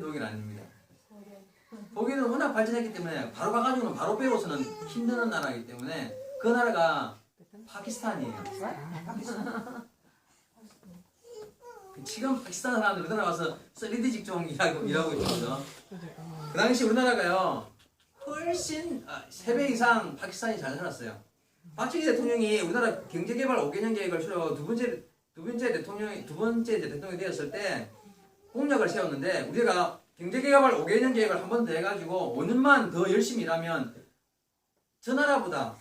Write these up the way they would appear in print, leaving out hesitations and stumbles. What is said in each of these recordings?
독일 아닙니다. 독일은 워낙 발전했기 때문에 바로 가가지고는 바로 배워서는 힘드는 나라이기 때문에 그 나라가 파키스탄이에요. 파키스탄. 지금 파키스탄 사람들 우리나라 와서 3D 직종 일하고 있거든요. 그 당시 우리나라가요 훨씬 3배 이상 파키스탄이 잘 살았어요. 박정희 대통령이 우리나라 경제개발 5개년 계획을 수료 두 번째 대통령이 되었을 때 공약을 세웠는데 우리가 경제개발 5개년 계획을 한 번 더 해가지고 5년만 더 열심히 일하면 저 나라보다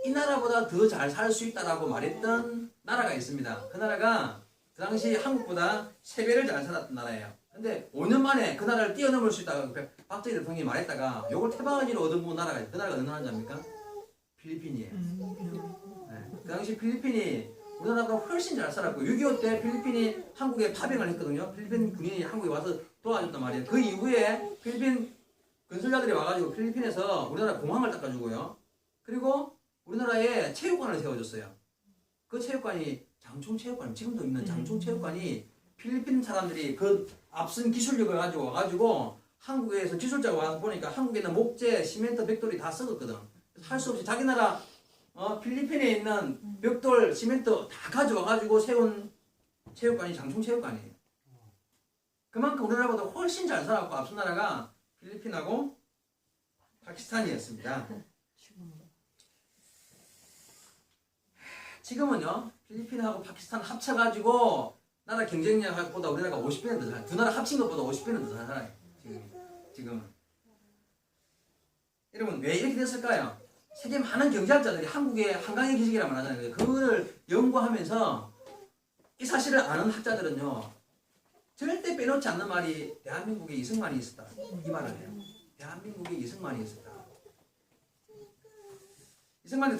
이 나라보다 더 잘 살 수 있다라고 말했던 나라가 있습니다. 그 나라가 그 당시 한국보다 3배를 잘 살았던 나라예요. 근데 5년 만에 그 나라를 뛰어넘을 수 있다고 박정희 대통령이 말했다가 요걸 태방하기로 얻어먹은 나라가 있어요. 그 나라가 어느 나라인지 압니까? 필리핀이에요. 네. 그 당시 필리핀이 우리나라보다 훨씬 잘 살았고 6.25 때 필리핀이 한국에 파병을 했거든요. 필리핀 군인이 한국에 와서 도와줬단 말이에요. 그 이후에 필리핀 건설자들이 와가지고 필리핀에서 우리나라 공항을 닦아주고요. 그리고 우리나라에 체육관을 세워줬어요. 그 체육관이 장충체육관, 지금도 있는 장충체육관이 필리핀 사람들이 그 앞선 기술력을 가지고 와가지고 한국에서 기술자가 와서 보니까 한국에 있는 목재, 시멘트, 벽돌이 다 썩었거든. 할 수 없이 자기 나라 필리핀에 있는 벽돌, 시멘트 다 가져와가지고 세운 체육관이 장충체육관이에요. 그만큼 우리나라보다 훨씬 잘 살았고 앞선 나라가 필리핀하고 파키스탄이었습니다. 지금은요 필리핀하고 파키스탄 합쳐가지고 나라 경쟁력보다 우리나라가 50배는 더 잘, 두 나라 합친 것보다 50배는 더 잘 살아요. 지금은. 여러분 왜 이렇게 됐을까요? 세계 많은 경제학자들이 한국의 한강의 기적이라고 말하잖아요. 그거를 연구하면서 이 사실을 아는 학자들은요 절대 빼놓지 않는 말이 대한민국에 이승만이 있었다 이 말을 해요. 대한민국에 이승만이 있었다. 이승만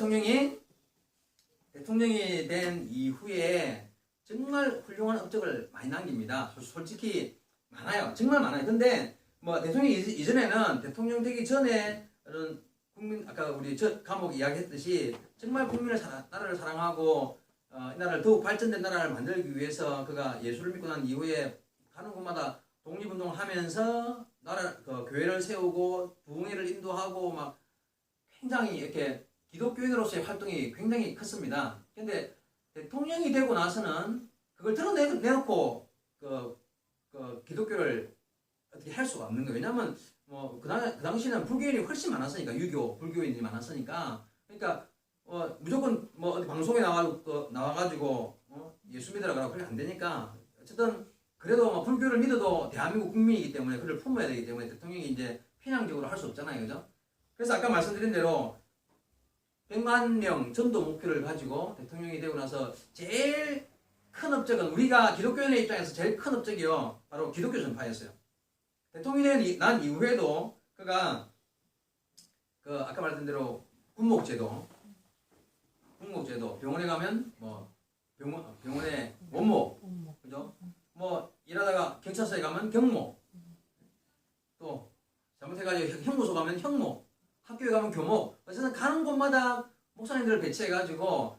대통령이 된 이후에 정말 훌륭한 업적을 많이 남깁니다. 솔직히 많아요. 정말 많아요. 근데 뭐 대통령이 이전에는 대통령 되기 전에 국민 아까 우리 감옥 이야기했듯이 정말 나라를 사랑하고 이 나라를 더욱 발전된 나라를 만들기 위해서 그가 예수를 믿고 난 이후에 가는 곳마다 독립운동을 하면서 교회를 세우고 부흥회를 인도하고 막 굉장히 이렇게 기독교인으로서의 활동이 굉장히 컸습니다. 근데 대통령이 되고 나서는 그걸 드러내놓고 기독교를 어떻게 할 수가 없는 거예요. 왜냐하면 뭐 그 당시에는 불교인이 훨씬 많았으니까 유교 불교인이 많았으니까 그러니까 무조건 뭐 어디 방송에 나와가지고 예수 믿으라 그러면 안 되니까 어쨌든 그래도 뭐 불교를 믿어도 대한민국 국민이기 때문에 그를 품어야 되기 때문에 대통령이 이제 편향적으로 할 수 없잖아요, 그죠? 그래서 아까 말씀드린 대로 100만 명 전도 목표를 가지고 대통령이 되고 나서 제일 큰 업적은 우리가 기독교인의 입장에서 제일 큰 업적이요 바로 기독교 전파였어요. 대통령이 난 이후에도 그가 아까 말했던 대로 군목제도 병원에 가면 뭐 병원에 원목 그죠? 뭐 일하다가 경찰서에 가면 경목 또 잘못해가지고 형무소 가면 형목 학교에 가면 교목 어쨌든 가는 곳마다 목사님들을 배치해가지고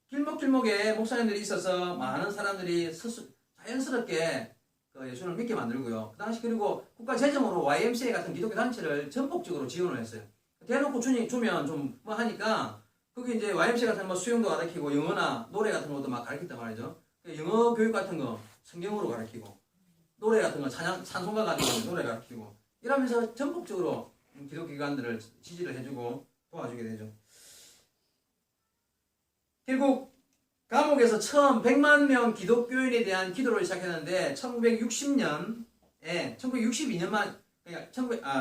길목에 목사님들이 있어서 많은 사람들이 자연스럽게 예수를 믿게 만들고요. 그 당시 그리고 국가 재정으로 YMCA 같은 기독교 단체를 전폭적으로 지원을 했어요. 대놓고 주면 좀 뭐 하니까 거기 이제 YMCA 같은 뭐 수영도 가르치고 영어나 노래 같은 것도 막 가르친단 말이죠. 영어 교육 같은 거 성경으로 가르치고 노래 같은 거 찬송가 같은 거 노래 가르치고 이러면서 전폭적으로 기독기관들을 지지를 해주고 도와주게 되죠. 결국 감옥에서 처음 100만 명 기독교인에 대한 기도를 시작했는데 1962년만 그러니까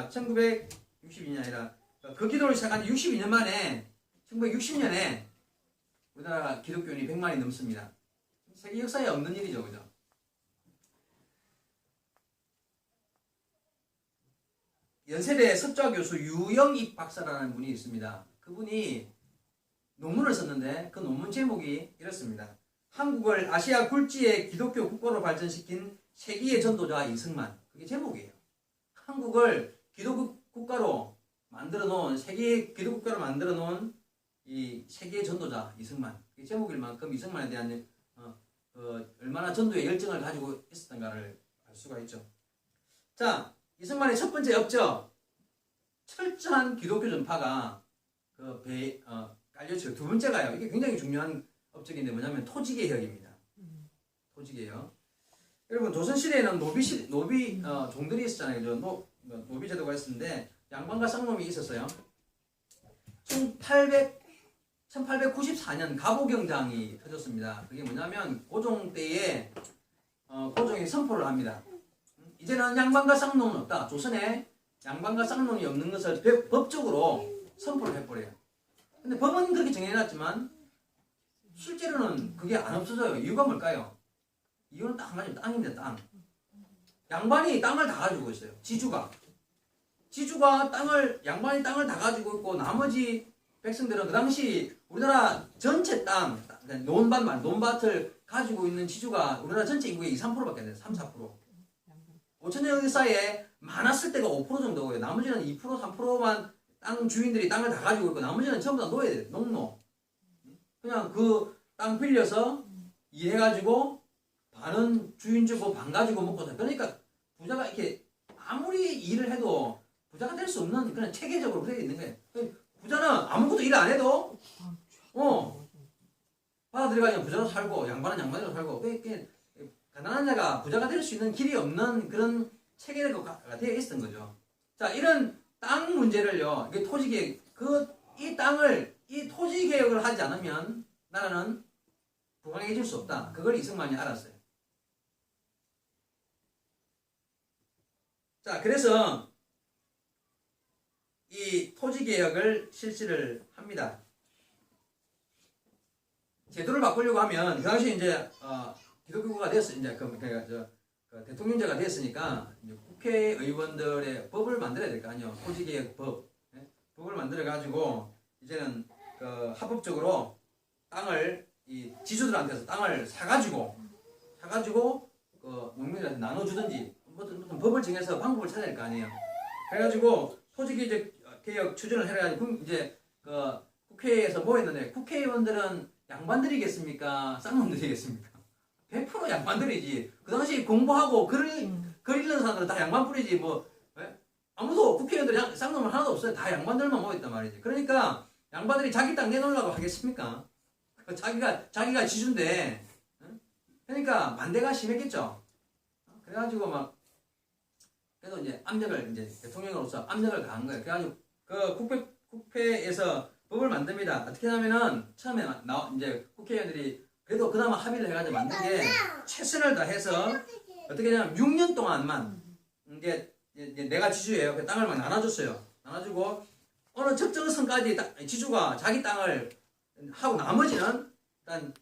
1962년이 아니라 그 기도를 시작한 62년 만에 1960년에 우리나라 기독교인이 100만이 넘습니다. 세계 역사에 없는 일이죠, 그죠? 연세대 석좌 교수 유영익 박사라는 분이 있습니다. 그분이 논문을 썼는데 그 논문 제목이 이렇습니다. 한국을 아시아 굴지의 기독교 국가로 발전시킨 세계의 전도자 이승만. 그게 제목이에요. 한국을 기독교 국가로 만들어 놓은 세계의 기독교 국가로 만들어 놓은 이 세계의 전도자 이승만. 그게 제목일 만큼 이승만에 대한 얼마나 전도의 열정을 가지고 있었던가를 알 수가 있죠. 자, 이승만의 첫 번째 업적. 철저한 기독교 전파가 깔려져요. 두 번째가요. 이게 굉장히 중요한 업적인데 뭐냐면 토지개혁입니다. 토지개혁. 여러분 조선시대에는 종들이 있었잖아요. 노비제도가 있었는데 양반과 쌍놈이 있었어요. 1894년 갑오경장이 터졌습니다. 그게 뭐냐면 고종 때에 고종이 선포를 합니다. 이제는 양반과 쌍놈은 없다. 조선에 양반과 쌍놈이 없는 것을 법적으로 선포를 해버려요. 근데 법은 그렇게 정해놨지만 실제로는 그게 안 없어져요. 이유가 뭘까요? 이유는 딱 한 가지, 땅입니다. 땅. 양반이 땅을 다 가지고 있어요. 양반이 땅을 다 가지고 있고 나머지 백성들은 그 당시 우리나라 전체 땅, 논밭을 가지고 있는 지주가 우리나라 전체 인구의 2, 3%밖에 안 돼요. 3, 4%. 5천년 역사에 많았을 때가 5% 정도고요. 나머지는 2%, 3%만 땅 주인들이 땅을 다 가지고 있고 나머지는 전부 다 노예들, 농노. 그냥 그 땅 빌려서 일해가지고 반은 주인 주고 반 가지고 먹고 다. 그러니까 부자가 이렇게 아무리 일을 해도 부자가 될 수 없는 그런 체계적으로 그렇게 있는 거예요. 부자는 아무것도 일 안 해도 받아들여가 그냥 부자로 살고 양반은 양반으로 살고 가난한 자가 부자가 될 수 있는 길이 없는 그런 체계가 되어 있었던 거죠. 자, 이런 땅 문제를요, 이게 토지개혁, 이 토지개혁을 하지 않으면 나라는 부강해질 수 없다. 그걸 이승만이 알았어요. 자, 그래서 이 토지개혁을 실시를 합니다. 제도를 바꾸려고 하면 그 당시 이제 기독교가 됐어. 이제 대통령제가 됐으니까 이제 국회의원들의 법을 만들어야 될 거 아니에요. 토지개혁 법. 법을 만들어 가지고 이제는 합법적으로 땅을 이 지주들한테서 땅을 사가지고 농민들한테 나눠주든지 무슨 법을 정해서 방법을 찾아야 될 거 아니에요. 그래가지고 토지개혁 추진을 해가지고 이제 국회에서 모였는데 국회의원들은 양반들이겠습니까? 쌍놈들이겠습니까? 100% 양반들이지. 그 당시 공부하고 글 읽는 사람들은 다 양반뿌리지 아무도 국회의원들이 쌍놈은 하나도 없어요. 다 양반들만 모였단 말이지. 그러니까 양반들이 자기 땅 내놓으려고 하겠습니까? 자기가 지주인데. 그러니까 반대가 심했겠죠. 그래가지고 그래도 이제 대통령으로서 압력을 가한 거예요. 그래가지고 국회에서 법을 만듭니다. 어떻게 하냐면은 처음에 이제 국회의원들이 그래도 그나마 합의를 해가지고 만든 게 최선을 다해서 어떻게 하냐면 6년 동안만 이제 내가 지주예요. 그 땅을 막 나눠줬어요. 나눠주고 어느 적정 선까지 지주가 자기 땅을 하고 나머지는 일단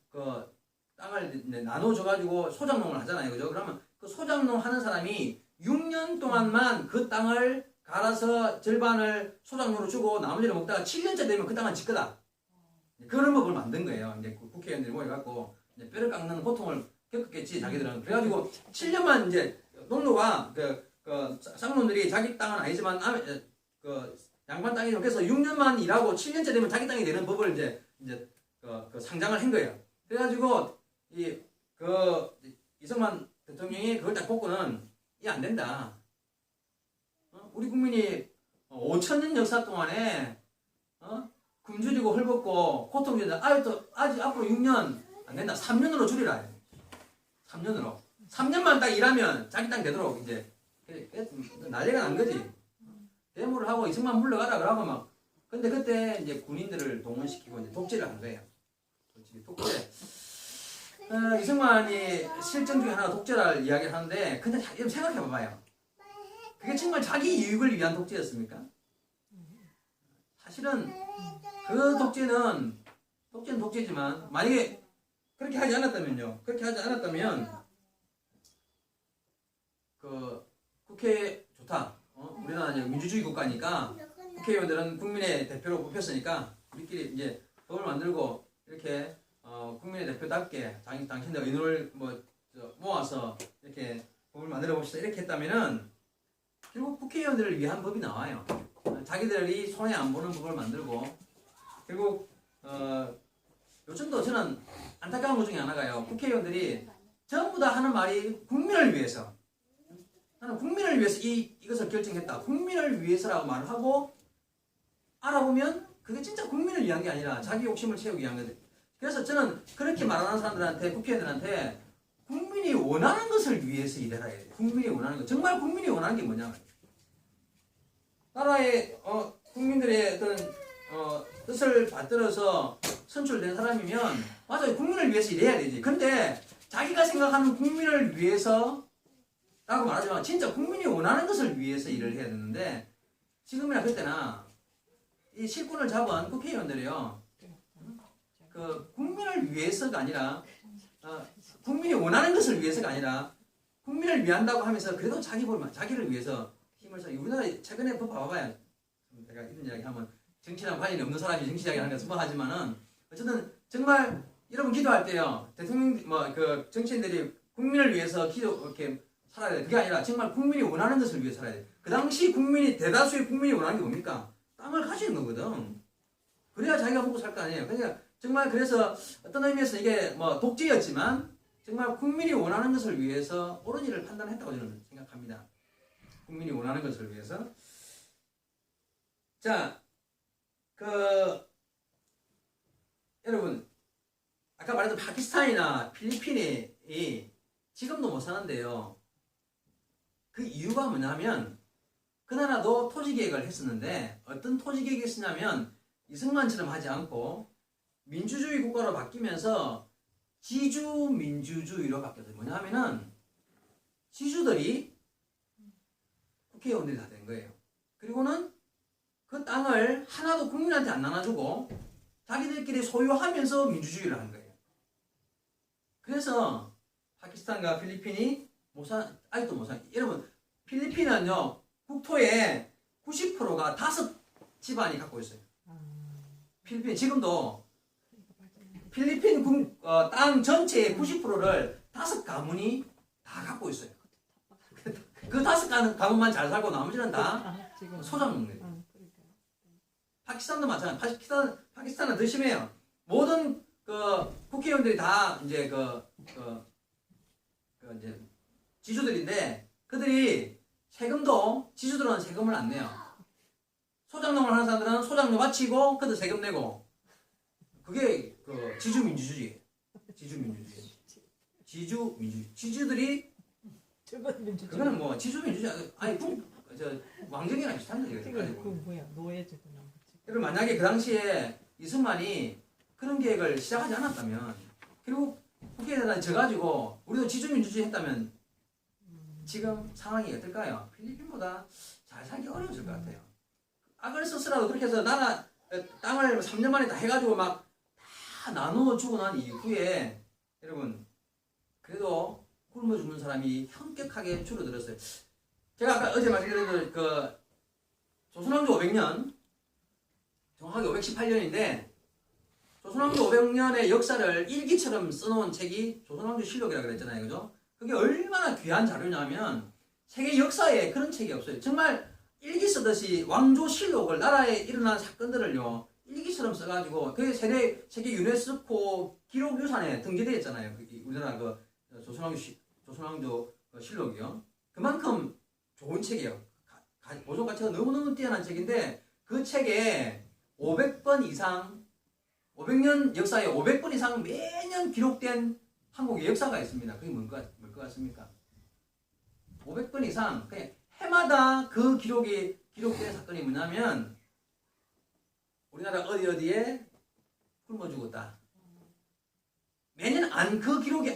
땅을 나눠줘가지고 소작농을 하잖아요. 그죠? 그러면 그 소작농 하는 사람이 6년 동안만 그 땅을 갈아서 절반을 소작농으로 주고 나머지를 먹다가 7년째 되면 그 땅은 지 거다. 그런 법을 만든 거예요. 이제 국회의원들이 모여갖고 뼈를 깎는 고통을 겪었겠지 자기들은. 그래가지고 7년만 이제 농노가 쌍놈들이 자기 땅은 아니지만 양반 땅이죠. 그래서 6년만 일하고 7년째 되면 자기 땅이 되는 법을 이제 상장을 한 거예요. 그래가지고 이승만 대통령이 그걸 딱 보고는 이게 안 된다. 우리 국민이 5천년 역사 동안에 굶주리고 헐벗고 고통 주는데 아직 앞으로 6년 안 된다. 3년으로 줄이라. 3년으로. 3년만 딱 일하면 자기 땅 되도록 이제 난리가 난 거지. 데모를 하고 이승만 물러가라 그러고 근데 그때 이제 군인들을 동원시키고 이제 독재를 한 거예요. 독재. 이승만이 실정 중에 하나가 독재를 이야기를 하는데 근데 생각해 봐봐요. 그게 정말 자기 이익을 위한 독재였습니까? 사실은 그 독재는 독재지만 만약에 그렇게 하지 않았다면 국회 좋다. 우리나라 이제 민주주의 국가니까 국회의원들은 국민의 대표로 뽑혔으니까 우리끼리 이제 법을 만들고 이렇게 국민의 대표답게 당신들 의논을 모아서 이렇게 법을 만들어 봅시다. 이렇게 했다면은 결국 국회의원들을 위한 법이 나와요. 자기들이 손해 안 보는 법을 만들고 결국 요즘도 저는 안타까운 것 중에 하나가요. 국회의원들이 전부 다 하는 말이 국민을 위해서 나는 국민을 위해서 이것을 결정했다. 국민을 위해서라고 말을 하고 알아보면 그게 진짜 국민을 위한 게 아니라 자기 욕심을 채우기 위한 거든. 그래서 저는 그렇게 말하는 사람들한테, 국회의원들한테 국민이 원하는 것을 위해서 일해라 해야 돼. 국민이 원하는 것. 정말 국민이 원하는 게 뭐냐. 나라의 국민들의 어떤 뜻을 받들어서 선출된 사람이면 맞아요. 국민을 위해서 일해야 되지. 근데 자기가 생각하는 국민을 위해서 라고 말하지만 진짜 국민이 원하는 것을 위해서 일을 해야 되는데 지금이나 그때나 이 실권을 잡은 국회의원들이요. 그 국민을 위해서가 아니라 국민이 원하는 것을 위해서가 아니라 국민을 위한다고 하면서 그래도 자기를 위해서 힘을 써. 우리나라 최근에 법 봐봐요. 내가 이런 이야기 하면 정치랑 관련이 없는 사람이 정치 이야기 하는 것은 하지만은 어쨌든 정말 여러분 기도할 때요. 대통령 그 정치인들이 국민을 위해서 이렇게 살아야 돼. 그게 아니라 정말 국민이 원하는 것을 위해 살아야 돼. 그 당시 대다수의 국민이 원하는 게 뭡니까? 땅을 가지는 거거든. 그래야 자기가 먹고 살 거 아니에요. 그러니까 정말 그래서 어떤 의미에서 이게 독재였지만 정말 국민이 원하는 것을 위해서 옳은 일을 판단했다고 저는 생각합니다. 국민이 원하는 것을 위해서. 자, 여러분 아까 말했던 파키스탄이나 필리핀이 지금도 못 사는데요. 그 이유가 뭐냐면 그 나라도 토지개혁을 했었는데 어떤 토지개혁이 있었냐면 이승만처럼 하지 않고 민주주의 국가로 바뀌면서 지주민주주의로 바뀌었어요. 뭐냐면은 지주들이 국회의원들이 다 된 거예요. 그리고는 그 땅을 하나도 국민한테 안 나눠주고 자기들끼리 소유하면서 민주주의를 한 거예요. 그래서 파키스탄과 필리핀이 아직도 못 사. 여러분 필리핀은요 국토의 90%가 5집안이 갖고 있어요. 필리핀 지금도 필리핀 땅 전체의 90%를 5가문이 다 갖고 있어요. 그 5가문만 잘 살고 나머지는 다 소장농들이에요. 파키스탄도 마찬가지. 파키스탄은 더 심해요. 모든 국회의원들이 다 이제 이제 지주들인데 그들이 지주들은 세금을 안 내요. 소장농을 하는 사람들은 소장료 바치고 그들 세금 내고 그게 지주민주주의예요. 지주들이 그거는 지주민주주의 아니 왕정이랑 비슷한 거예요. 그 뭐야 노예제도나. 여러분 만약에 그 당시에 이승만이 그런 계획을 시작하지 않았다면 그리고 국회에다 져가지고 우리도 지주민주주의 했다면 지금 상황이 어떨까요? 필리핀보다 잘 살기 어려웠을 것 같아요. 악을 썼으라도 그렇게 해서 나라 땅을 3년 만에 다 해가지고 막 다 나누어 주고 난 이후에 여러분 그래도 굶어 죽는 사람이 현격하게 줄어들었어요. 제가 아까 어제 말씀드린 조선왕조 500년 정확하게 518년인데 조선왕조 500년의 역사를 일기처럼 써놓은 책이 조선왕조 실록이라고 그랬잖아요. 그죠? 그게 얼마나 귀한 자료냐면 세계 역사에 그런 책이 없어요. 정말 일기 쓰듯이 왕조실록을 나라에 일어난 사건들을요 일기처럼 써가지고 그게 세계 유네스코 기록유산에 등재되어 있잖아요. 우리나라 조선왕조 실록이요. 그만큼 좋은 책이에요. 보존 가치가 너무너무 뛰어난 책인데 그 책에 500번 이상 500년 역사에 500번 이상 매년 기록된 한국의 역사가 있습니다. 그게 뭘 것 같습니까? 500번 이상 그냥 해마다 그 기록이 기록된 사건이 뭐냐면 우리나라 어디에 굶어 죽었다. 매년 그 기록이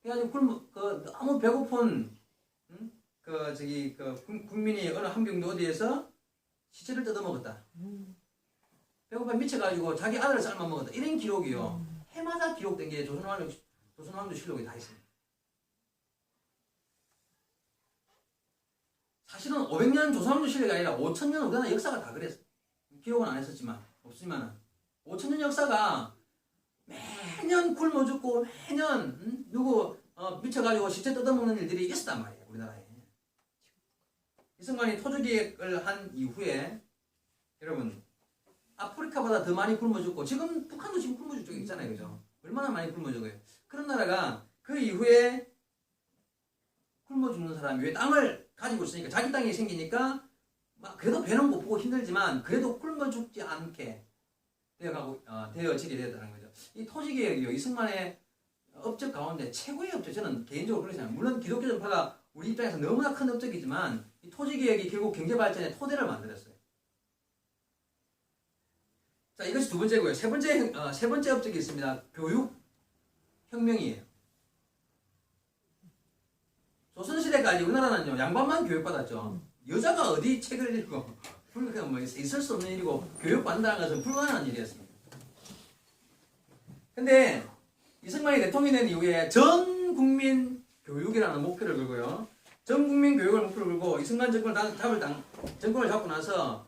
그래가지고 너무 배고픈 국민이 어느 함경도 어디에서 시체를 뜯어먹었다. 배고파 미쳐가지고 자기 아들을 삶아 먹었다. 이런 기록이요. 해마다 기록된 게 조선왕조 실록이 다 있습니다. 사실은 500년 조선왕조 실록이 아니라 5000년 우리나라 역사가 다 그랬어. 기록은 안 했었지만 없지만은 5000년 역사가 매년 굶어 죽고 매년 누구 미쳐가지고 시체 뜯어먹는 일들이 있었단 말이에요. 우리나라에. 이승만이 토지개혁을 한 이후에 여러분 아프리카보다 더 많이 굶어 죽고 지금 북한도 지금 굶어 죽고 있잖아요. 그죠? 얼마나 많이 굶어 죽어요. 그런 나라가 그 이후에 굶어 죽는 사람이 왜 땅을 가지고 있으니까 자기 땅이 생기니까 막 그래도 배는 고프고 힘들지만 그래도 굶어 죽지 않게 되어지게 되었다는 거죠. 이 토지개혁이요 이승만의 업적 가운데 최고의 업적 저는 개인적으로 그렇게 생각합니다. 물론 기독교 전파가 우리 입장에서 너무나 큰 업적이지만 이 토지개혁이 결국 경제발전의 토대를 만들었어요. 자 이것이 두 번째고요. 세 번째 업적이 있습니다. 교육혁명이에요. 조선시대까지 우리나라는요 양반만 교육받았죠. 여자가 어디 책을 읽고 그냥 뭐 있을 수 없는 일이고 교육받는다는 것은 불가능한 일이었습니다. 근데 이승만이 대통령이 된 이후에 전 국민 교육이라는 목표를 걸고요. 전 국민 교육을 목표로 걸고 이승만 정권을 잡고 나서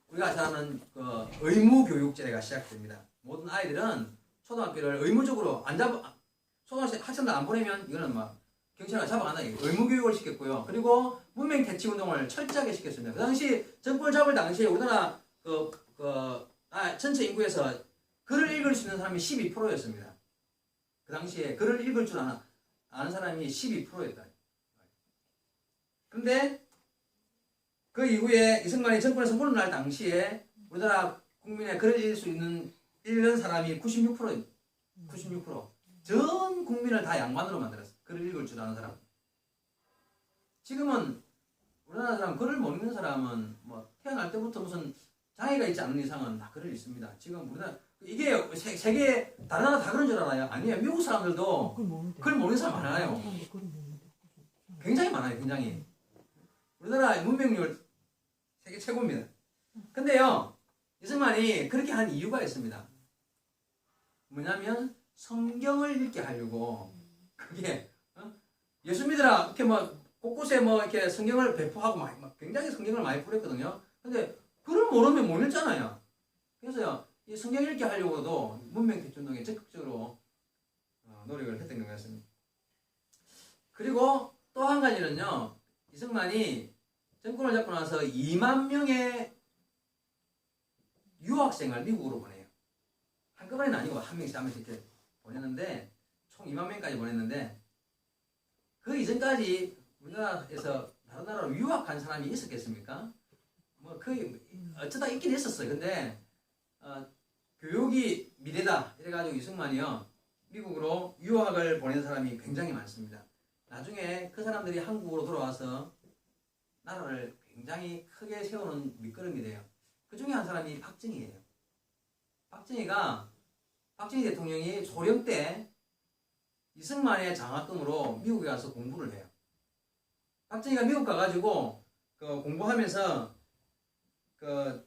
우리가 잘 아는 그 의무교육제가 시작됩니다. 모든 아이들은 초등학교를 의무적으로 초등학생 학생들 안 보내면 이거는 막 경찰가 잡아간다. 의무교육을 시켰고요. 그리고 문맹퇴치운동을 철저하게 시켰습니다. 그 당시 정권을 잡을 당시에 우리나라 전체 인구에서 글을 읽을 수 있는 사람이 12%였습니다. 그 당시에 글을 읽을 줄 아는 사람이 12%였다. 그런데 그 이후에 이승만이 정권에서 물러날 당시에 우리나라 국민의 글을 읽는 사람이 96%입니다. 96%. 전 국민을 다 양반으로 만들었어요. 글을 읽을 줄 아는 사람. 지금은 우리나라 사람 글을 못 읽는 사람은 뭐 태어날 때부터 무슨 장애가 있지 않는 이상은 다 글을 읽습니다. 지금 우리나라 이게 세계 다른 나라 다 그런 줄 알아요? 아니에요. 미국 사람들도 글 모르는 사람 많아요. 굉장히 많아요. 굉장히. 우리나라 문맹률 세계 최고입니다. 근데요. 이승만이 그렇게 한 이유가 있습니다. 뭐냐면 성경을 읽게 하려고 그게 예수 믿으라 이렇게 뭐 곳곳에 뭐 이렇게 성경을 배포하고 막 굉장히 성경을 많이 뿌렸거든요. 근데 글을 모르면 못 읽잖아요. 그래서요 이 성경 읽게 하려고도 문맹퇴치운동에 적극적으로 노력을 했던 것 같습니다. 그리고 또 한 가지는요 이승만이 정권을 잡고 나서 2만 명의 유학생을 미국으로 보내요. 한꺼번에는 아니고 한 명씩 이렇게 보냈는데 총 2만 명까지 보냈는데 그 이전까지 우리나라에서 다른 나라로 유학한 사람이 있었겠습니까? 뭐 거의 어쩌다 있긴 했었어요. 근데 교육이 미래다 이래가지고 이승만이요 미국으로 유학을 보낸 사람이 굉장히 많습니다. 나중에 그 사람들이 한국으로 돌아와서 나라를 굉장히 크게 세우는 밑거름이 돼요. 그 중에 한 사람이 박정희예요. 박정희 대통령이 소련 때 이승만의 장학금으로 미국에 가서 공부를 해요. 박정희가 미국 가가지고 그 공부하면서 그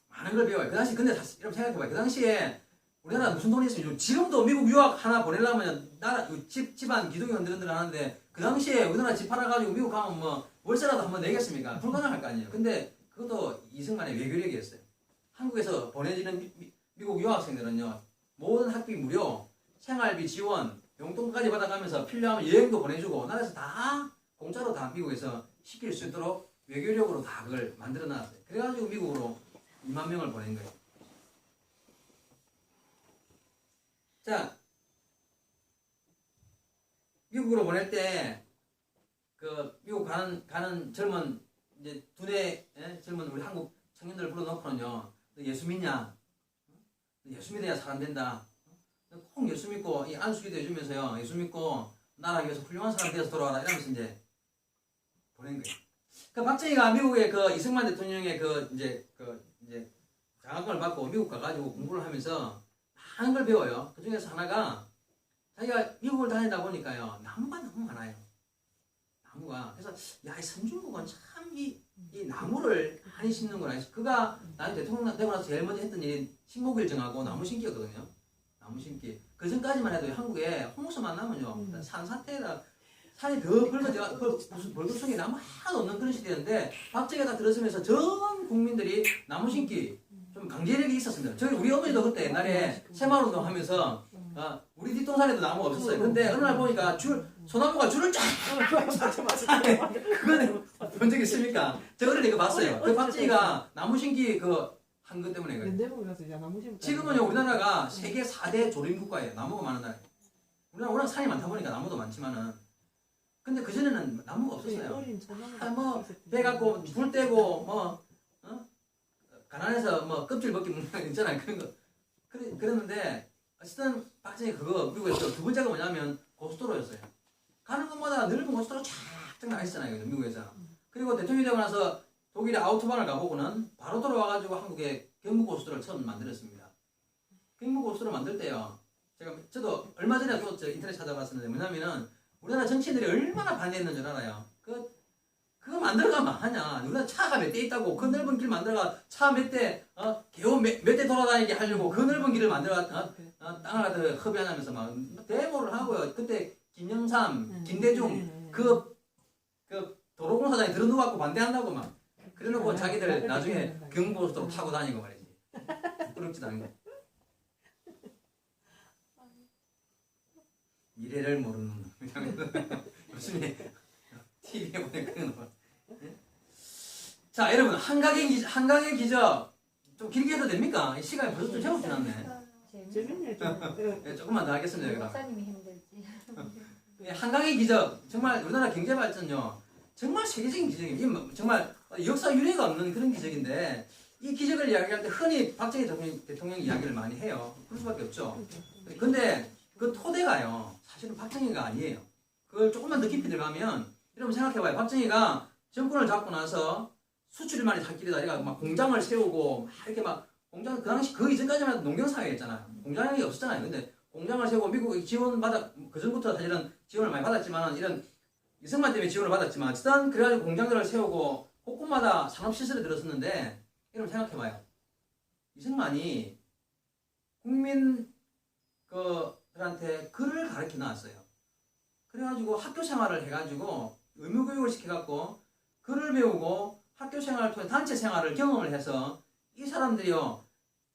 많은 걸 배워요. 그 당시 근데 여러분 생각해봐요. 그 당시에 우리나라 무슨 돈이 있어요? 지금도 미국 유학 하나 보내려면 나라 집안 기둥이 흔들흔들 하는데 그 당시에 우리나라 집 팔아가지고 미국 가면 뭐 월세라도 한번 내겠습니까? 불가능할 거 아니에요. 근데 그것도 이승만의 외교력이었어요. 한국에서 보내지는 미국 유학생들은요 모든 학비 무료, 생활비 지원, 용돈까지 받아가면서 필요하면 여행도 보내주고 나라에서 다 공짜로 다 미국에서 시킬 수 있도록 외교력으로 다 그걸 만들어 놨어요. 그래가지고 미국으로 2만 명을 보낸 거예요. 자, 미국으로 보낼 때 그 미국 가는 젊은 이제 두뇌 젊은 우리 한국 청년들을 불러놓고는요, 너 예수 믿냐? 너 예수 믿어야 사람 된다. 너 꼭 예수 믿고 이 안수기도 해주면서요, 예수 믿고 나라 위해서 훌륭한 사람 되어서 돌아와라 이러면서 이제 보낸 거예요. 그 박정희가 미국의 그 이승만 대통령의 이제 장학금을 받고 미국 가가지고 공부를 하면서 많은 걸 배워요. 그 중에서 하나가 자기가 미국을 다니다 보니까요, 나무가 너무 많아요. 나무가. 그래서 야, 이 선진국은 참 이 나무를 많이 심는구나. 그가 나중에 대통령 되고 나서 제일 먼저 했던 일이 식목일정하고 나무 심기였거든요. 나무 심기. 그 전까지만 해도 한국에 홍수만 나면요, 산사태에다 산이 더 무슨 벌겋게 나무 하나도 없는 그런 시대였는데 박정희가 딱 들어서면서 전 국민들이 나무 심기 좀 강제력이 있었습니다. 우리 어머니도 그때 옛날에 새마을운동 하면서 우리 뒷동산에도 나무가 없었어요. 근데 어느 날 보니까 소나무가 줄을 쫙 그거는 본 적 있습니까? 저거를 내가 봤어요. 그 박정희가 나무 심기 한 것 때문에 그래요. 지금은요 우리나라가 세계 4대 조림 국가예요. 나무가 많은 나라예요. 우리나라 워낙 산이 많다 보니까 나무도 많지만은 근데 그전에는 나무가 그 없었어요. 어린 전화가 아, 뭐, 있었을 때. 배 갖고 불 떼고, 뭐, 가난해서 뭐, 껍질 벗기 먹는 거 있잖아요. 그런 거. 그랬는데, 어쨌든, 박정희 그거, 미국에서 두 번째가 뭐냐면, 고속도로였어요. 가는 곳마다 넓은 고속도로 쫙쫙 나가 있잖아요. 미국에서. 그리고 대통령이 되고 나서 독일의 아우토반을 가보고는 바로 돌아와가지고 한국에 경부고속도로를 처음 만들었습니다. 경부고속도로 만들 때요. 저도 얼마 전에 또 인터넷 찾아봤었는데 뭐냐면은 우리나라 정치인들이 얼마나 반대했는 줄 알아요. 그거 만들어가면 하냐. 우리나라 차가 몇 대 있다고 그 넓은 길 만들어가 차 몇 대, 개원 몇 대 돌아다니게 하려고 그 넓은 길을 만들어가 땅을 갖다 허비하냐면서 막 데모를 하고요. 그때 김영삼, 김대중 그 도로공사장이 들어누워갖고 반대한다고 막 그래놓고 자기들 나중에 경부고속도로 타고 다니고 말이지. 부끄럽지도 않고. 미래를 모르는 요즘에 TV에 보는 그런 거. 자, 여러분 한강의 기적 좀 길게 해도 됩니까? 시간이 벌써 좀 제법 지났네. 재밌네. 네, 조금만 더 하겠습니다. 그럼. 목사님이 힘들지. 예, 한강의 기적 정말 우리나라 경제 발전요 정말 세계적인 기적입니다. 정말 역사 유례가 없는 그런 기적인데 이 기적을 이야기할 때 흔히 박정희 대통령 이야기를 많이 해요. 그럴 수밖에 없죠. 근데 그 토대가요 사실은 박정희가 아니에요. 그걸 조금만 더 깊이 들어가면 여러분 생각해봐요. 박정희가 정권을 잡고 나서 수출입만이 살 길이다. 이래가 막 공장을 세우고 막 이렇게 막 공장 그 당시 그 이전까지만 농경사회였잖아요. 공장이 없었잖아요. 근데 공장을 세우고 미국이 지원받아 그 전부터 사실은 지원을 많이 받았지만 이런 이승만 때문에 지원을 받았지만 어쨌든 그래가지고 공장들을 세우고 곳곳마다 산업시설을 들었었는데 여러분 생각해봐요. 이승만이 국민 들한테 글을 가르쳐 놨어요. 그래가지고 학교 생활을 해가지고 의무교육을 시켜갖고 글을 배우고 학교 생활을 통해 단체 생활을 경험을 해서 이 사람들이요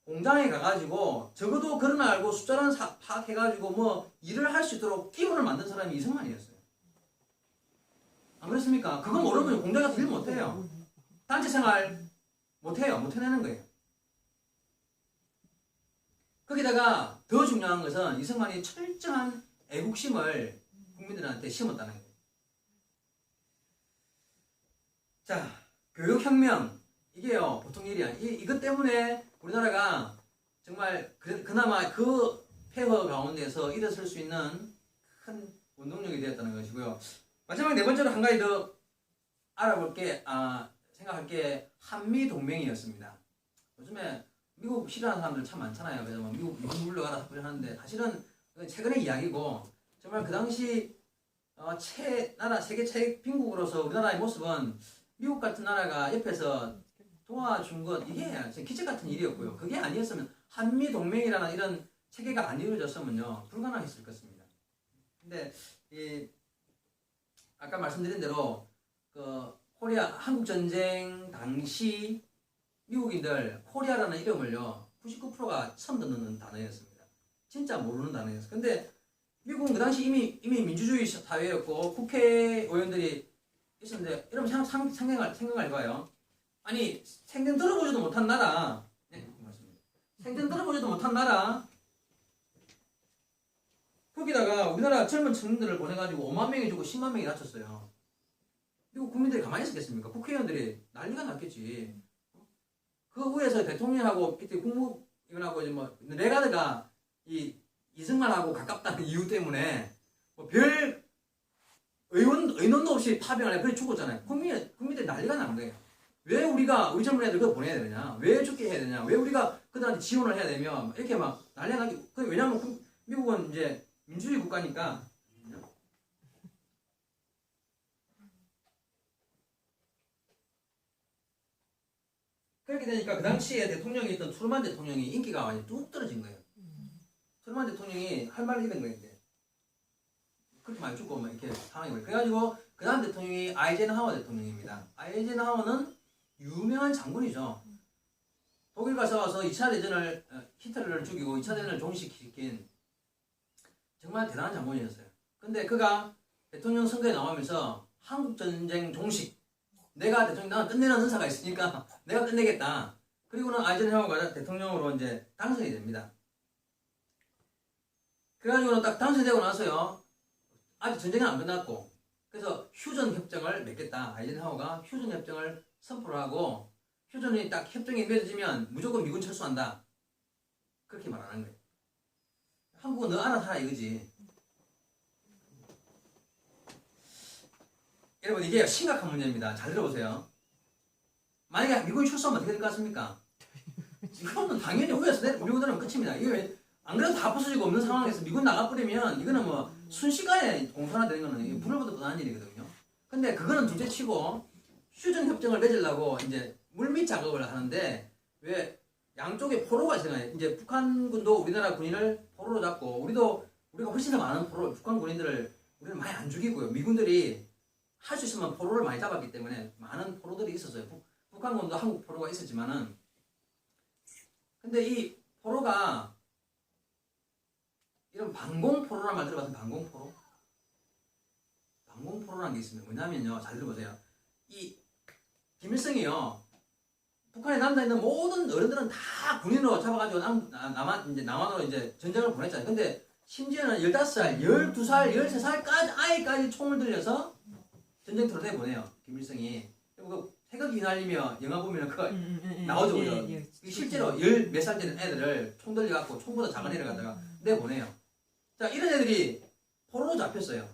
공장에 가가지고 적어도 그런 걸 알고 숫자를 파악해가지고 뭐 일을 할 수 있도록 기본을 만든 사람이 이승만이었어요. 안 그렇습니까? 그거 모르면 공장 가서 일 못해요. 단체 생활 못해요. 못 해내는 거예요. 거기다가 더 중요한 것은 이승만이 철저한 애국심을 국민들한테 심었다는 거예요. 자, 교육혁명 이게요 보통 일이 아니에요. 이것 때문에 우리나라가 정말 그나마 그 폐허 가운데서 일어설 수 있는 큰 운동력이 되었다는 것이고요. 마지막 네 번째로 한 가지 더 생각할 게 한미동맹이었습니다. 요즘에 미국 싫어하는 사람들 참 많잖아요. 그래서 미국 물러가라 하는데 사실은 최근의 이야기고 정말 그 당시 세계 최빈국으로서 우리나라의 모습은 미국 같은 나라가 옆에서 도와준 것 이게 기적 같은 일이었고요. 그게 아니었으면 한미동맹이라는 이런 체계가 안 이루어졌으면요 불가능했을 것입니다. 근데 아까 말씀드린 대로 코리아 한국 전쟁 당시 미국인들 코리아라는 이름을요 99%가 처음 듣는 단어였습니다. 진짜 모르는 단어였어요. 근데 미국은 그 당시 이미 민주주의 사회였고 국회의원들이 있었는데 여러분 생각을 해봐요. 아니 생전 들어보지도 못한 나라 생전 들어보지도 못한 나라 거기다가 우리나라 젊은 청년들을 보내가지고 5만 명이 죽고 10만 명이 다쳤어요. 미국 국민들이 가만히 있었겠습니까? 국회의원들이 난리가 났겠지. 그 위에서 대통령하고 그때 국무위원하고 이제 레가드가 이승만하고 가깝다는 이유 때문에 별 의논도 없이 파병을 해. 그래 죽었잖아요. 국민들이 난리가 나는 거예요. 왜 우리 젊은 애들 그거 보내야 되냐? 왜 죽게 해야 되냐? 왜 우리가 그들한테 지원을 해야 되며? 이렇게 막 난리가 나기. 왜냐하면 미국은 이제 민주주의 국가니까. 그렇게 되니까 그 당시에 대통령이 있던 트루만 대통령이 인기가 많이 뚝 떨어진 거예요. 트루만 대통령이 할 말을 잃은 거예요. 그렇게 많이 죽고 막 이렇게 상황이 벌어요. 그래가지고 그 다음 대통령이 아이젠하워 대통령입니다. 아이젠하워는 유명한 장군이죠. 독일 가서 와서 2차 대전을 히틀러를 죽이고 2차 대전을 종식시킨 정말 대단한 장군이었어요. 근데 그가 대통령 선거에 나오면서 한국전쟁 종식 내가 대통령 끝내는 은사가 있으니까 내가 끝내겠다. 그리고는 아이젠하워가 대통령으로 이제 당선이 됩니다. 그래가지고는 딱 당선되고 나서요. 아직 전쟁은 안 끝났고 그래서 휴전 협정을 맺겠다. 아이젠하워가 휴전 협정을 선포를 하고 휴전이 딱 협정이 맺어지면 무조건 미군 철수한다. 그렇게 말하는 거예요. 한국은 너 알아서 하라 이거지. 여러분 이게 심각한 문제입니다. 잘 들어보세요. 만약에 미군이 출소하면 어떻게 될 것 같습니까? 이거는 당연히 우에서 밀고 들어오면 끝입니다. 이게 안 그래도 다 부서지고 없는 상황에서 미군 나가버리면 이거는 뭐 순식간에 공산화되는 거는 이게 불을 보듯 뻔한 일이거든요. 근데 그거는 둘째치고 휴전 협정을 맺으려고 이제 물밑 작업을 하는데 왜 양쪽에 포로가 있잖아요. 이제 북한군도 우리나라 군인을 포로로 잡고 우리가 훨씬 더 많은 북한 군인들을 우리는 많이 안 죽이고요. 미군들이 할 수 있으면 포로를 많이 잡았기 때문에 많은 포로들이 있었어요. 북한군도 한국 포로가 있었지만은 근데 이 포로가 이런 방공포로란 말 들어봤어요? 방공포로? 방공포로라는 게 있습니다. 뭐냐면요. 잘 들어보세요. 이 김일성이요. 북한에 남아있는 모든 어른들은 다 군인으로 잡아가지고 남한으로 이제 전쟁을 보냈잖아요. 근데 심지어는 15살, 12살, 13살까지 아이까지 총을 들려서 전쟁터로 내보내요. 김일성이. 그 태극기 휘날리며 영화 보면 그거 나오죠. 그죠? 실제로 10몇 살 되는 애들을 총 들려갖고 총보다 작은 애를 갖다가 내보내요. 자, 이런 애들이 포로로 잡혔어요.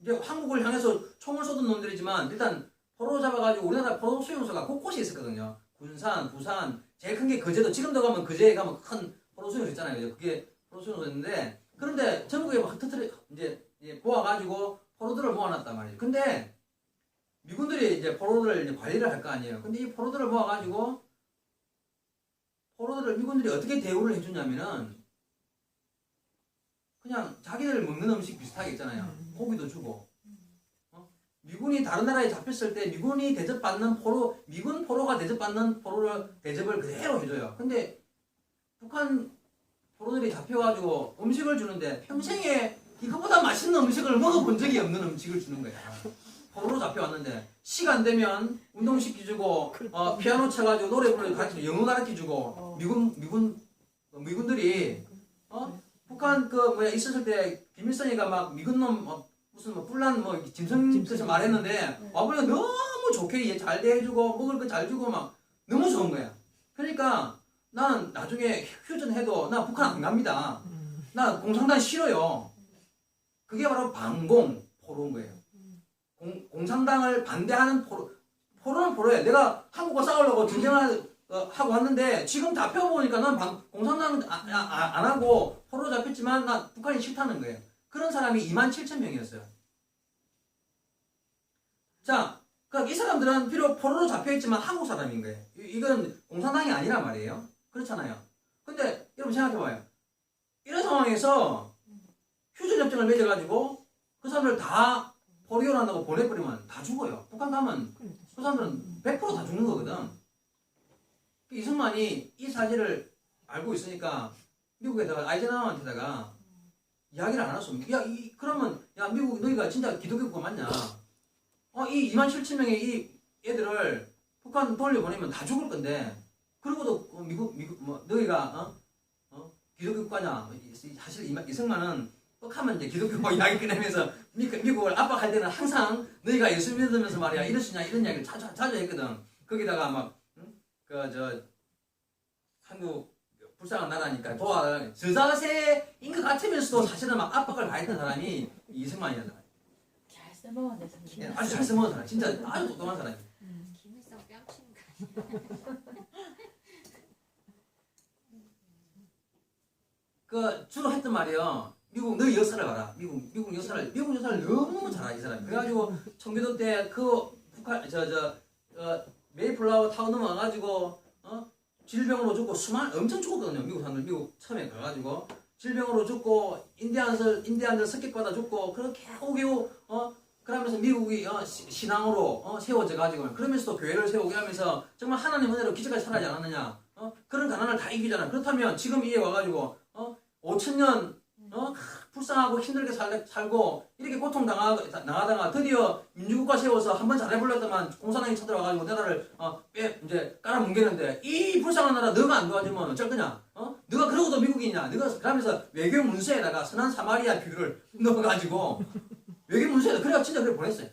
이제 한국을 향해서 총을 쏘던 놈들이지만 일단 포로 잡아가지고 우리나라 포로 수용소가 곳곳이 있었거든요. 군산, 부산, 제일 큰 게 거제도. 지금도 가면 거제에 가면 큰 포로 수용소 있잖아요. 그죠? 그게 포로 수용소였는데 그런데 전국에 막 터트려 이제 모아가지고 포로들을 모아놨단 말이에요. 근데 미군들이 이제 포로를 이제 관리를 할 거 아니에요. 근데 이 포로들을 모아가지고 포로들을 미군들이 어떻게 대우를 해주냐면은 그냥 자기들 먹는 음식 비슷하게 있잖아요. 고기도 주고. 미군이 다른 나라에 잡혔을 때 미군이 대접받는 포로, 미군 포로가 대접받는 포로를 대접을 그대로 해줘요. 근데 북한 포로들이 잡혀가지고 음식을 주는데 평생에 이거보다 맛있는 음식을 먹어본 적이 없는 음식을 주는 거야. 포로로 잡혀왔는데 시간 되면 운동시켜주고 피아노 쳐가지고 노래 부르고 가르쳐주고 영어 가르쳐주고 미군들이 북한 있었을 때 김일성이가 막 미군 놈 무슨 뿔난 짐승처럼 말했는데 와보니까 너무 좋게 잘 대해주고 먹을 거 잘 주고 막 너무 좋은 거야. 그러니까 나는 나중에 휴전해도 나 북한 안 갑니다. 나 공산당 싫어요. 그게 바로 반공 포로인 거예요. 공산당을 반대하는 포로는 포로예요. 내가 한국과 싸우려고 전쟁을 하고 왔는데 지금 다 펴보니까 난 공산당 안 하고 포로 잡혔지만 나 북한이 싫다는 거예요. 그런 사람이 27,000명이었어요. 자, 그러니까 이 사람들은 비록 포로로 잡혀있지만 한국 사람인 거예요. 이건 공산당이 아니란 말이에요. 그렇잖아요. 근데 여러분 생각해봐요. 이런 상황에서 휴전협정을 맺어가지고 그 사람들 다 포로연한다고 보내버리면 다 죽어요. 북한 가면 그 사람들은 100% 다 죽는 거거든. 이승만이 이 사실을 알고 있으니까 미국에다가 아이젠하워한테다가 이야기를 안 했습니다. 그러면 미국 너희가 진짜 기독교국가 맞냐? 이 27,000명의 이 애들을 북한 돌려보내면 다 죽을 건데 그러고도 너희가 기독교국가냐? 사실 이승만은 하면 이제 기독교 이야기 꺼내면서 미국을 압박할 때는 항상 너희가 예수 믿으면서 말이야 이럴 수 있냐 이런 이야기를 자주 했거든. 거기다가 막 한국 불쌍한 나라니까 저 자세인 것 같으면서도 사실은 막 압박을 가했던 사람이 이승만이었다. 잘 써먹었네 선생님. 아주 잘 써먹은 사람, 진짜 아주 똑똑한 사람이. 김일성 뺨치는 그 주로 했던 말이요. 미국 너 역사를 봐라. 미국 역사를 너무 잘 알아 이 사람이. 그래가지고 청교도 때 그 북한 메이플라워 타고 넘어가가지고 질병으로 죽고 엄청 죽었거든요. 미국 사람들 미국 처음에 가가지고 질병으로 죽고 인디안들 습격받아 죽고 그렇게 오기고 그러면서 미국이 신앙으로 세워져 가지고 그러면서도 교회를 세우게 하면서 정말 하나님 은혜로 기적까지 살아지 않았느냐. 그런 가난을 다 이기잖아. 그렇다면 지금 이에 와가지고 5,000년 불쌍하고 힘들게 살고 이렇게 고통당하다가 드디어 민주국가 세워서 한번 잘해보려다만 공산당이 쳐들어와가지고 나라를 이제 깔아뭉개는데 이 불쌍한 나라 너가 안 도와주면 어쩔 거냐? 너가 그러고도 미국이냐? 너가 그러면서 외교 문서에다가 선한 사마리아 비유를 넣어가지고 외교 문서에도 그래가 진짜 그래 보냈어요.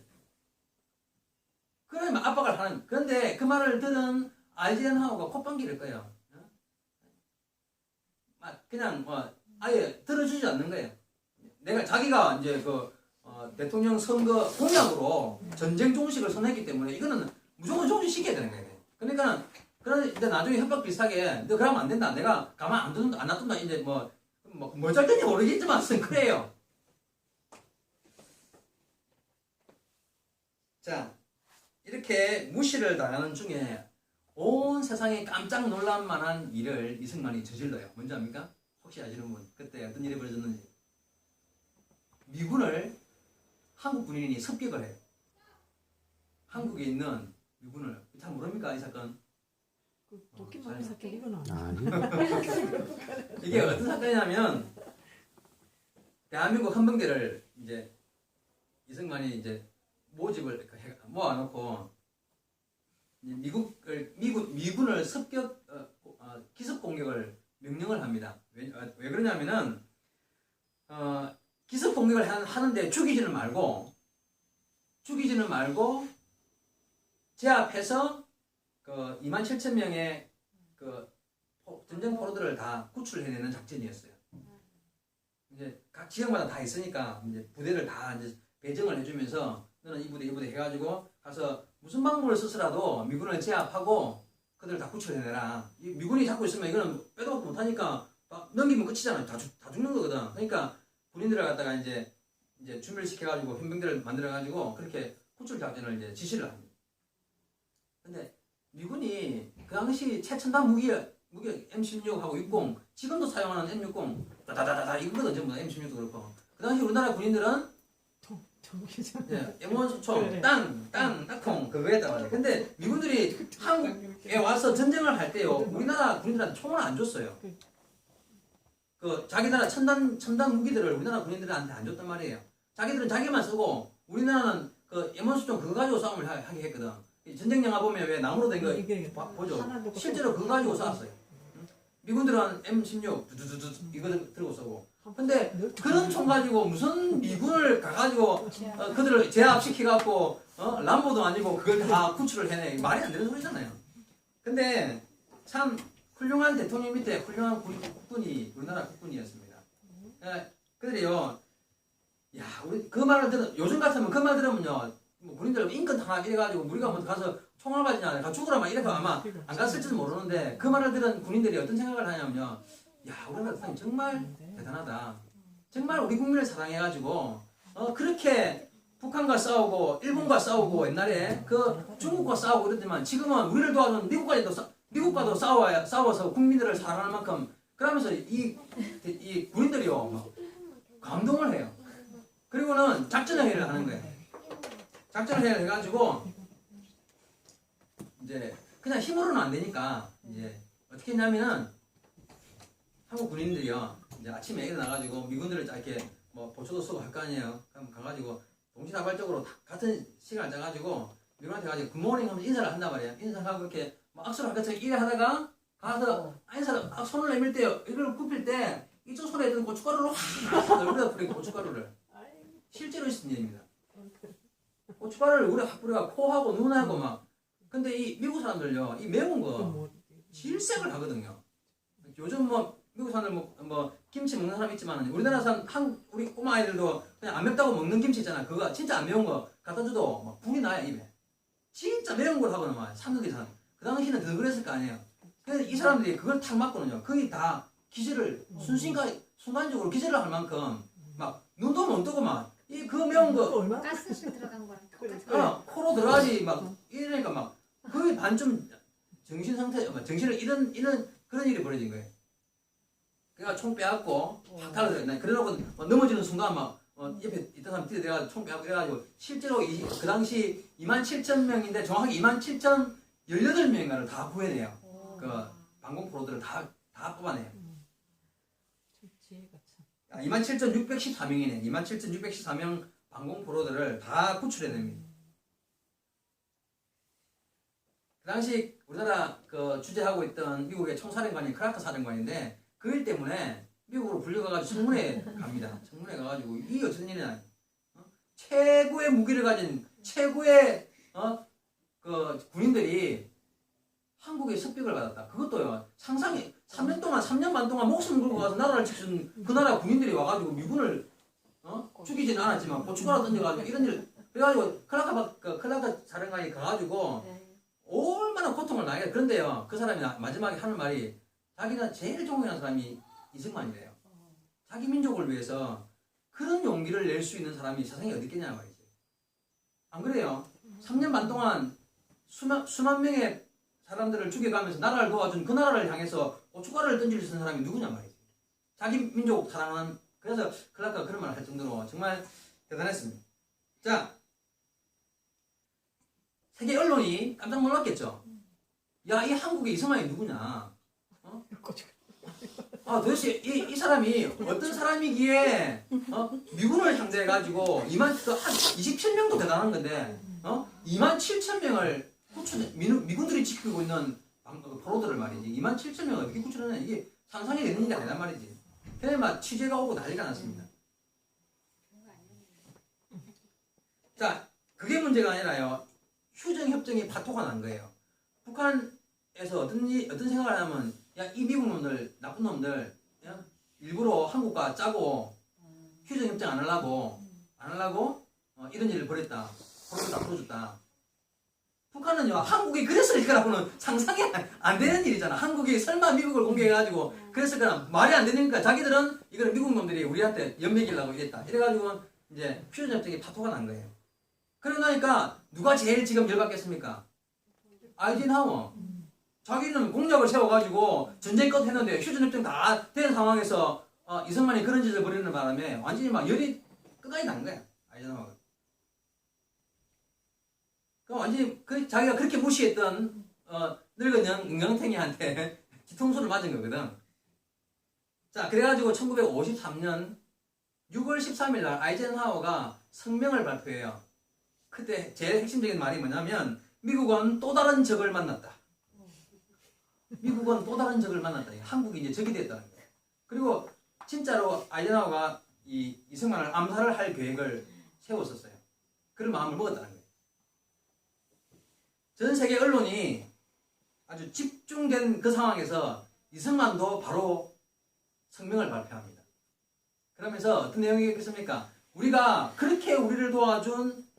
그러면 압박을 하는. 그런데 그 말을 들은 아이젠하워가 콧방귀를 거예요. 그냥 아예 들어주지 않는 거예요. 자기가 이제 대통령 선거 공약으로 전쟁 종식을 선언했기 때문에 이거는 무조건 종식시켜야 되는 거예요. 그러니까 그런데 나중에 협박 비슷하게 너 그러면 안 된다. 내가 가만 안 놔둔다. 이제 뭘 짤든지 모르겠지만 그래요. 자, 이렇게 무시를 당하는 중에 온 세상에 깜짝 놀랄 만한 일을 이승만이 저질러요. 뭔지 압니까? 혹시 아시는 분? 그때 어떤 일이 벌어졌는지. 미군을 한국 군인이 습격을 해요. 한국에 있는 미군을. 잘 모릅니까? 이 사건? 그 도끼 맞은 사건 이건 아니야. 아니. 이게 어떤 사건이냐면 대한민국 헌병대를 이제 이승만이 이제 모집을 모아놓고 미군을 습격 기습 공격을 명령을 합니다. 왜 그러냐면은 기습 공격을 하는데 죽이지는 말고 제 앞에서 27,000명의 전쟁 포로들을 다 구출해내는 작전이었어요. 이제 각 지역마다 다 있으니까 이제 부대를 다 이제 배정을 해주면서 너는 이 부대 해가지고 가서 무슨 방법을 써서라도 미군을 제압하고 그들을 다 구출해내라. 이 미군이 잡고 있으면 이거는 빼도 박도 못하니까 넘기면 끝이잖아요. 다 죽는 거거든. 그러니까 군인들을 갖다가 이제 준비를 시켜가지고 헌병대를 만들어가지고 그렇게 구출 작전을 이제 지시를 합니다. 근데 미군이 그 당시 최첨단 무기 M16하고 60 지금도 사용하는 M60 다다다다 이거거든 전부 다 M16도 그렇고 그 당시 우리나라 군인들은 M1 수총 땅 그거에다 말이야. 근데 미군들이 한국에 와서 전쟁을 할 때요 우리나라 군인들한테 총을 안 줬어요. 자기 나라 첨단 무기들을 우리나라 군인들한테 안 줬단 말이에요. 자기들은 자기만 쓰고 우리나라는 M1 수총 그거 가지고 싸움을 하게 했거든. 전쟁 영화 보면 왜 나무로 된 거 보죠. 실제로 그거 가지고 싸웠어요. 미군들은 M16 두두두두 이거 들고 쏘고. 근데 그런 총 가지고 무슨 미군을 가가지고 그들을 제압시켜갖고 람보도 아니고 그걸 다 구출을 해내. 말이 안 되는 소리잖아요. 근데 참 훌륭한 대통령 밑에 훌륭한 국군이 우리나라 국군이었습니다. 그들이요. 야 우리 그 말을 요즘 같으면 그 말 들으면요. 군인들 인권 탄압 이래가지고 우리가 뭐 가서 총알 가지냐 가 죽으라 막 이래서 아마 안 갔을지도 모르는데 그 말을 들은 군인들이 어떤 생각을 하냐면요. 야 우리나라 사람이 정말 대단하다. 정말 우리 국민을 사랑해가지고 그렇게 북한과 싸우고 일본과 싸우고 옛날에 중국과 싸우고 그랬지만 지금은 우리를 도와준 미국과도 싸워서 국민들을 사랑할 만큼 그러면서 이 군인들이요 감동을 해요. 그리고는 작전회의를 하는 거예요. 작전회의를 해가지고 이제 그냥 힘으로는 안 되니까 이제 어떻게 했냐면은 한국 군인들이요 이제 아침에 일어나가지고 미군들을 이렇게 보초도 쓰고 할 거 아니에요. 그럼 가가지고 동시다발적으로 같은 시간을 짜가지고 미군한테 가지고 굿모닝 하면서 인사를 한단 말이에요. 인사하고 이렇게 악수를 할 것처럼 일을 하다가 가서 인사를 손을 내밀 때 이걸 굽힐 때 이쪽 손에 있는 고춧가루를 확 얼굴에다 뿌리고 고춧가루를 실제로 있었던 일입니다. 고춧가루를 얼굴에 확 뿌려가 코하고 눈하고 막 근데 이 미국 사람들요 이 매운 거 질색을 하거든요. 요즘 미국 사람들 김치 먹는 사람 있지만 우리나라 사람 우리 꼬마 아이들도 그냥 안 맵다고 먹는 김치 있잖아. 그거 진짜 안 매운 거 갖다 줘도 막 불이 나요 입에. 진짜 매운 걸 하고는 막 삼국이 사람. 그 당시는 더 그랬을 거 아니에요. 그래서 이 사람들이 그걸 탁 맞고는요 거의 다 기절을 순간적으로 기절을 할 만큼 막 눈도 못 뜨고 막 그 매운 거 가스실 들어간 거랑 똑같아. 코로 들어가지 막 이러니까 막 거의 반쯤 정신 상태 정신을 잃은 그런 일이 벌어진 거예요. 그러니까 총 빼앗고 확 달아들어. 그러고 넘어지는 순간 막 옆에 있던 사람 뛰어들어가지고 총 빼앗고 이래가지고 실제로 그 당시 27,000명인데 정확하게 27,018명인가를 다 구해내요. 그 방공포로들을 다 뽑아내요. 27,614명이네. 27,614명 방공포로들을 다 구출해냅니다. 그 당시 우리나라 주재하고 있던 미국의 총사령관이 크라크 사령관인데 그 일 때문에 미국으로 불려가가지고 청문회 갑니다. 청문회 가가지고 이게 어쩐 일이냐. 최고의 무기를 가진 최고의 그 군인들이 한국에 습격을 받았다. 그것도요. 상상이 3년 반 동안 목숨 걸고 가서 나라를 지킨 그 나라 군인들이 와가지고 미군을 죽이지는 않았지만 고춧가루 던져가지고 이런 일 그래가지고 클라카 사령관이 가가지고 얼마나 고통을 당해. 그런데요, 그 사람이 마지막에 하는 말이 자기가 제일 존경하는 사람이 이승만이래요. 자기 민족을 위해서 그런 용기를 낼 수 있는 사람이 세상에 어디 있겠냐 말이지. 안 그래요? 3년 반 동안 수만 명의 사람들을 죽여가면서 나라를 도와준 그 나라를 향해서 고춧가루를 던질 수 있는 사람이 누구냐 말이지. 자기 민족 사랑하는. 그래서 클라크가 그런 말을 할 정도로 정말 대단했습니다. 자, 세계 언론이 깜짝 놀랐겠죠. 야, 이 한국의 이승만이 누구냐? 도대체 이 사람이 어떤 사람이기에 미군을 상대해가지고 한 27명도 대단한 건데 2만 7천 명을 미군들이 지키고 있는 포로들을 말이지 2만 7천 명을 어떻게 구출하냐 이게 상상이 되는 일이 아니란 말이지. 그래 막 취재가 오고 난리가 났습니다. 자, 그게 문제가 아니라요. 휴전협정이 파토가 난 거예요. 북한에서 어떤 생각을 하냐면 야, 이 미국 놈들, 나쁜 놈들, 야? 일부러 한국과 짜고 휴전협정 안 하려고 이런 일을 벌였다. 포로를 다 풀어줬다. 북한은요, 한국이 그랬을 거라고는 상상이 안 되는 일이잖아. 한국이 설마 미국을 공격해가지고 그랬을 거라 말이 안 되니까 자기들은 이걸 미국 놈들이 우리한테 연맥이려고 이랬다. 이래가지고 이제 휴전협정이 파토가 난 거예요. 그러고 나니까 누가 제일 지금 열받겠습니까? 아이젠하워. 자기는 공약을 세워가지고 전쟁껏 했는데 휴전협정 다 된 상황에서 이승만이 그런 짓을 벌이는 바람에 완전히 막 열이 끝까지 난 거야. 아이젠하워가. 완전히 자기가 그렇게 무시했던 늙은 영영탱이한테 뒤통수를 맞은 거거든. 자, 그래가지고 1953년 6월 13일 날 아이젠하워가 성명을 발표해요. 그때 제일 핵심적인 말이 뭐냐면 미국은 또 다른 적을 만났다. 미국은 또 다른 적을 만났다. 한국이 이제 적이 됐다는 거예요. 그리고 진짜로 아이젠하워가 이승만을 암살을 할 계획을 세웠었어요. 그런 마음을 먹었다는 거예요. 전 세계 언론이 아주 집중된 그 상황에서 이승만도 바로 성명을 발표합니다. 그러면서 어떤 내용이겠습니까? 우리가 그렇게 우리를 도와준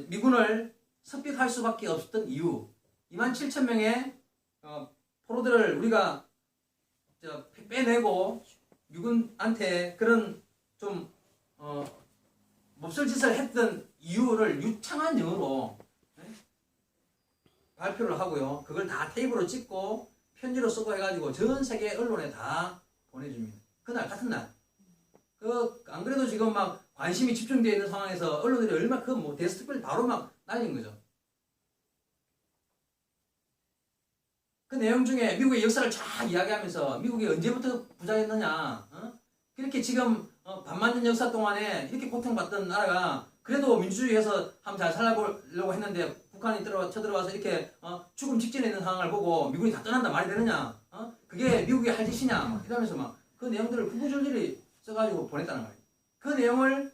미군을 습격할 수밖에 없었던 이유 2만 7천 명의 포로들을 우리가 빼내고 미군한테 그런 좀 몹쓸 짓을 했던 이유를 유창한 영어로 발표를 하고요. 그걸 다 테이프로 찍고 편지로 쓰고 해가지고 전 세계 언론에 다 보내줍니다. 그날 같은 날. 안 그래도 지금 막 관심이 집중되어 있는 상황에서 언론들이 얼마나 데스크를 바로 막 날린 거죠. 그 내용 중에 미국의 역사를 쫙 이야기하면서 미국이 언제부터 부자였느냐, 이렇게 지금 반만년 역사 동안에 이렇게 고통받던 나라가 그래도 민주주의에서 한번 잘 살아보려고 했는데 북한이 쳐들어와서 이렇게 죽음 직전에 있는 상황을 보고 미국이 다 떠난다 말이 되느냐, 그게 미국이 할 짓이냐 이러면서 막 그 내용들을 구구절절히 써가지고 보냈다는 거예요. 그 내용을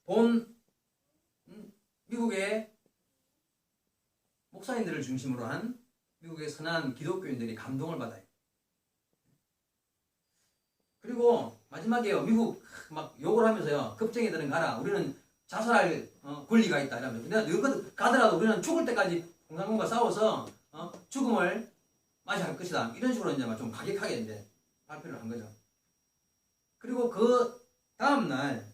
본 미국의 목사님들을 중심으로 한 미국의 선한 기독교인들이 감동을 받아요. 그리고 마지막에요. 미국 막 욕을 하면서요. 겁쟁이들은 가라. 우리는 자살할 권리가 있다. 이러면서 여기 가더라도 우리는 죽을 때까지 공산군과 싸워서 죽음을 맞이할 것이다. 이런 식으로 이제 좀 가격하게 이제 발표를 한 거죠. 그리고 그 다음날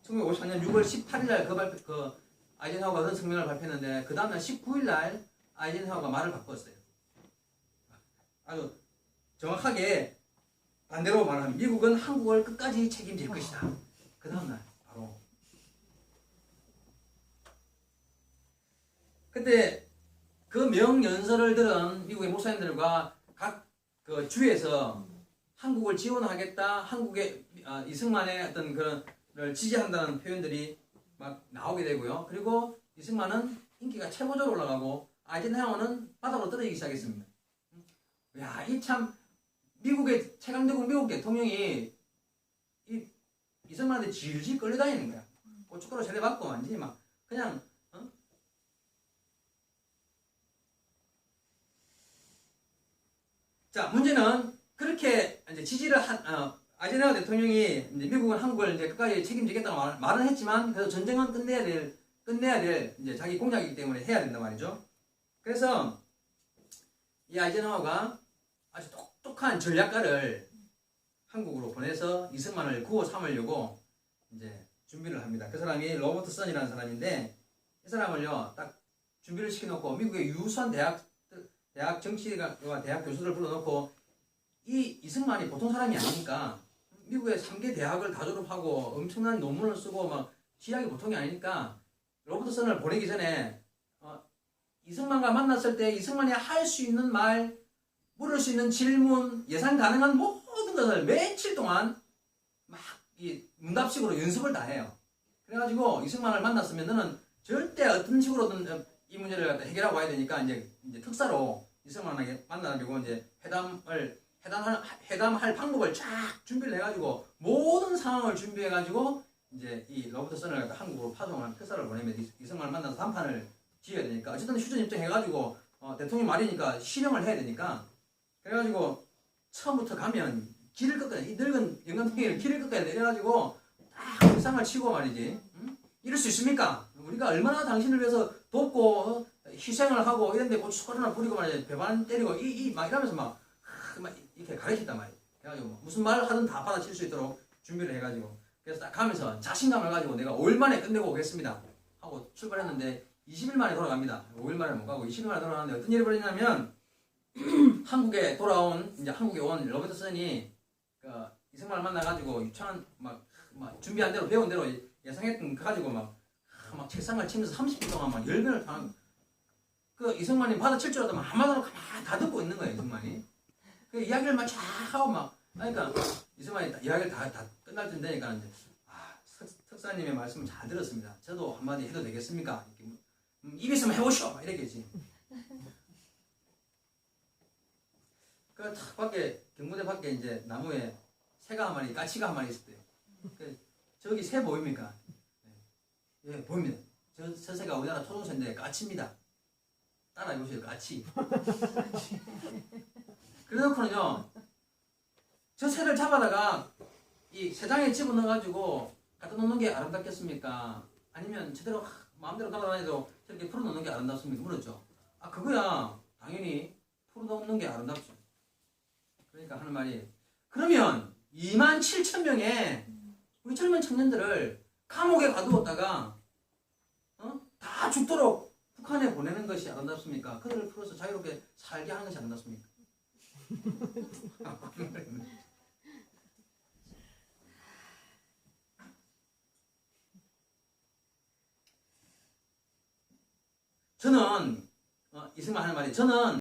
1954년 6월 18일 날 아이젠하워가 성명을 발표했는데 그 다음날 19일 날 아이젠하워가 말을 바꿨어요. 아주 정확하게 반대로 말하면 미국은 한국을 끝까지 책임질 것이다. 그 다음날 바로 그때 그 명연설을 들은 미국의 목사님들과 각 그 주에서 한국을 지원하겠다, 한국의 이승만의 어떤 그런 걸 지지한다는 표현들이 막 나오게 되고요. 그리고 이승만은 인기가 최고조로 올라가고 아이젠하워는 바닥으로 떨어지기 시작했습니다. 야, 이 참 미국의 최강대국 미국 대통령이 이승만한테 질질 끌려다니는 거야. 고춧가루 세대 받고 완전히 막 그냥 자, 문제는 그렇게 이제 지지를 아이젠하워 대통령이 이제 미국은 한국을 이제 끝까지 책임지겠다고 말은 했지만 그래도 전쟁은 끝내야 될 이제 자기 공약이기 때문에 해야 된단 말이죠. 그래서 이 아이젠하워가 아주 똑똑한 전략가를 한국으로 보내서 이승만을 구워 삼으려고 이제 준비를 합니다. 그 사람이 로버트 선이라는 사람인데 이 사람을요 딱 준비를 시켜놓고 미국의 유수한 대학 정치가 대학 교수들을 불러놓고 이 이승만이 보통 사람이 아니니까 미국의 3개 대학을 다 졸업하고 엄청난 논문을 쓰고 막 지략이 보통이 아니니까 로버트 선을 보내기 전에 이승만과 만났을 때 이승만이 할 수 있는 말, 물을 수 있는 질문, 예상 가능한 모든 것을 며칠 동안 막 이 문답식으로 연습을 다 해요. 그래가지고 이승만을 만났으면 너는 절대 어떤 식으로든 이 문제를 갖다 해결하고 와야 되니까 이제 특사로 이승만에게 만나가지고 이제 회담할 방법을 쫙 준비를 해가지고 모든 상황을 준비해가지고 이제 이 로버트 선을 갖다 한국으로 파송한 특사를 보내면 이승만을 만나서 담판을 지어야 되니까 어쨌든 휴전 입장해가지고 대통령 말이니까 실행을 해야 되니까 그래가지고 처음부터 가면 길을 꺾어야 이 늙은 영감탱이를 길을 꺾어야 내려가지고 딱 불상을 치고 말이지. 응? 이럴 수 있습니까? 우리가 얼마나 당신을 위해서 돕고 희생을 하고 이런데 고춧가루나 뿌리고 말이야 배반 때리고 막 이러면서 막 이렇게 가르쳤단 말이야. 그래가지고 무슨 말을 하든 다 받아칠 수 있도록 준비를 해가지고 그래서 딱 가면서 자신감을 가지고 내가 5일 만에 끝내고 오겠습니다 하고 출발했는데 20일 만에 돌아갑니다. 5일 만에 못 가고 20일 만에 돌아가는데 어떤 일이 벌어지냐면 한국에 온 로버트 선이 이승만을 만나가지고 유창한 막 준비한 대로 배운 대로 예상했던 거 가지고 막 책상을 치면서 30분 동안 막 열변을 당한 그 이승만이 받아칠 줄 알았더니 한마디로 가만히 다 듣고 있는 거예요. 이승만이 그 이야기를 막 쫙 하고 막 그러니까 이승만이 이야기를 다 끝날 쯤 되니까 이제 특사님의 말씀을 잘 들었습니다. 저도 한마디 해도 되겠습니까? 이렇게 입 있으면 해보시오 막 이랬겠지. 그 탁 밖에 경무대 밖에 이제 나무에 새가 한 마리, 까치가 한 마리 있었대요. 저기 새 보입니까? 예, 보입니다. 저 새가 우리나라 토종새인데 까치입니다. 따라해보세요, 까치. 그래놓고는요, 저 새를 잡아다가 이 새장에 집어넣어가지고 갖다 놓는 게 아름답겠습니까? 아니면 제대로 마음대로 따라다니도 저렇게 풀어놓는 게 아름답습니까? 물었죠. 아, 그거야 당연히 풀어놓는 게 아름답죠. 그러니까 하는 말이 그러면 27,000명의 우리 젊은 청년들을 감옥에 가두었다가 다 죽도록 북한에 보내는 것이 아름답습니까? 그들을 풀어서 자유롭게 살게 하는 것이 아름답습니까? 저는 이승만 하는 말이 저는